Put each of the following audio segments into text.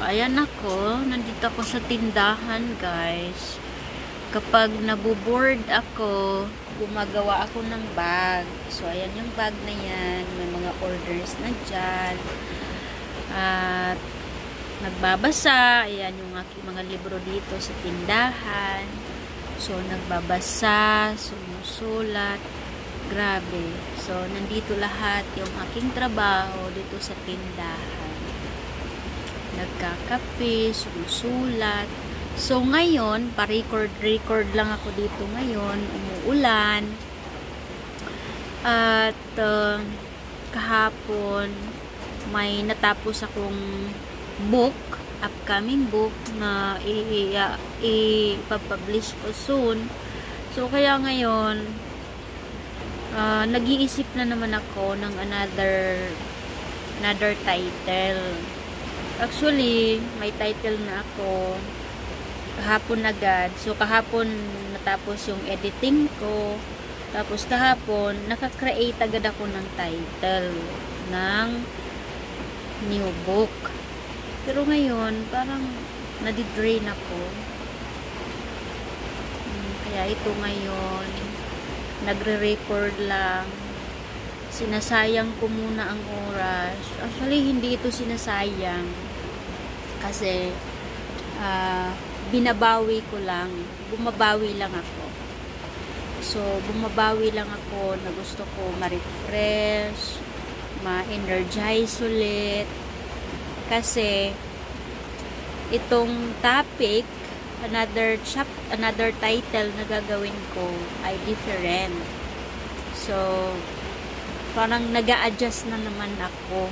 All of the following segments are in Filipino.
Ayan ako, nandito ako sa tindahan, guys. Kapag nabuboard ako, gumagawa ako ng bag. So, ayan yung bag na yan. May mga orders na dyan. At nagbabasa. Ayan yung aking mga libro dito sa tindahan. So, nagbabasa, sumusulat. Grabe. So, nandito lahat yung aking trabaho dito sa tindahan. Nagkakape, sumusulat. So, ngayon, pa-record lang ako dito ngayon. Umuulan. At, kahapon, may natapos akong book, upcoming book, na ipapublish ko soon. So, kaya ngayon, nag-iisip na naman ako ng another title. Actually, may title na ako kahapon agad. So, kahapon natapos yung editing ko. Tapos, kahapon, nakakreate agad ako ng title ng new book. Pero ngayon, parang nadidrain ako. Kaya ito ngayon, nagre-record lang. Sinasayang ko muna ang oras. Actually, hindi ito sinasayang. Kasi, binabawi ko lang. Bumabawi lang ako. So, bumabawi lang ako na gusto ko ma-refresh, ma-energize ulit. Kasi, itong topic, another title na gagawin ko ay different. So, parang nag-a-adjust na naman ako.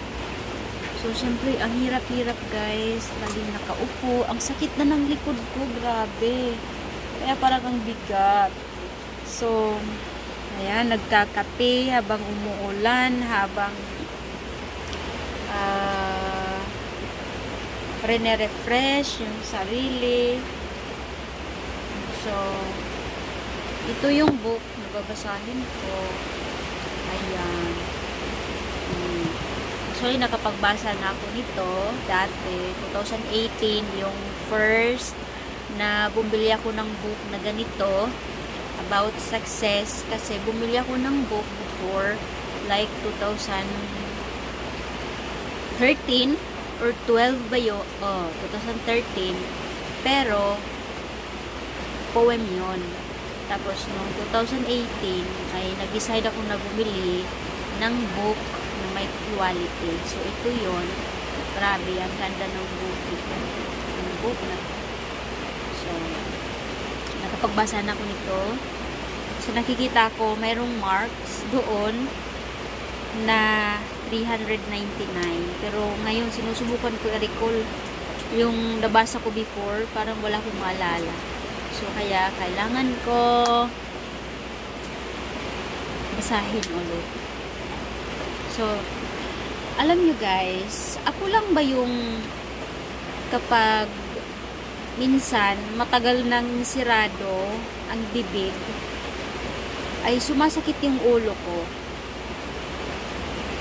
So, syempre, ang hirap-hirap, guys. Laging nakaupo. Ang sakit na ng likod ko. Grabe. Kaya parang ang bigat. So, ayan, nagkakape habang umuulan, habang rene-refresh yung sarili. So, ito yung book na babasahin ko. Ayan. Actually, nakapagbasa na ako nito dati, 2018, yung first na bumili ako ng book na ganito about success. Kasi bumili ako ng book before, like 2013 or 12 ba yun? 2013. Pero, poem yun. Tapos, noong 2018, ay nag-decide ako na bumili ng book na may quality. So, ito yun. Grabe, ang ganda ng book ito. Ang book na ito. So, nakapagbasa na ako nito. So, nakikita ko, mayroong marks doon na 399. Pero, ngayon, sinusubukan ko i-recall yung nabasa ko before. Parang wala akong maalala. So, kaya, kailangan ko basahin ulit. So, alam nyo guys, ako lang ba yung kapag minsan matagal nang sirado ang bibig ay sumasakit yung ulo ko.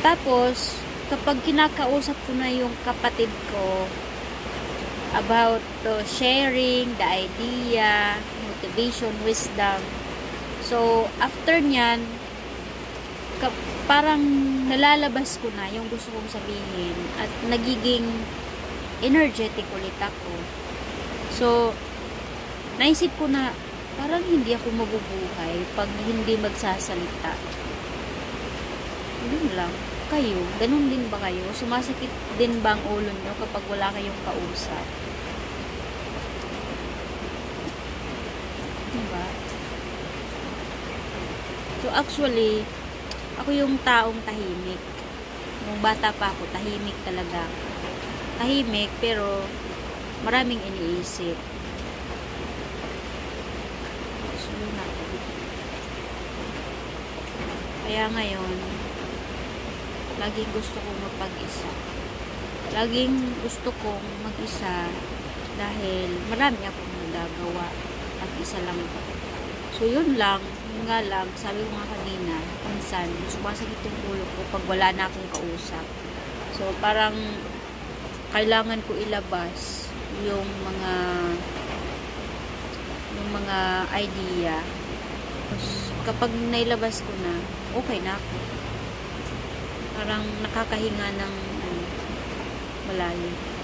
Tapos, kapag kinakausap ko na yung kapatid ko about sharing the idea, motivation, wisdom, so, after nyan, parang nalalabas ko na yung gusto kong sabihin at nagiging energetic ulit ako. So, naisip ko na parang hindi ako mabubuhay pag hindi magsasalita. Yun lang. Kayo, ganun din ba kayo? Sumasakit din ba ang ulo nyo kapag wala kayong kausap? Diba? So, actually, ako yung taong tahimik. Nung bata pa ako, tahimik talaga. Tahimik, pero maraming iniisip. So, yun ako. Kaya ngayon, laging gusto kong mapag-isa. Laging gusto kong mag-isa dahil marami akong nagagawa. Mag-isa lang ako. So, yun lang. Yun nga lang, sabi ko nga kanina, minsan, sumasakit yung ulo ko pag wala na akong kausap. So, parang kailangan ko ilabas yung mga idea. Tapos, kapag nailabas ko na, okay na ako. Parang nakakahinga ng malalim.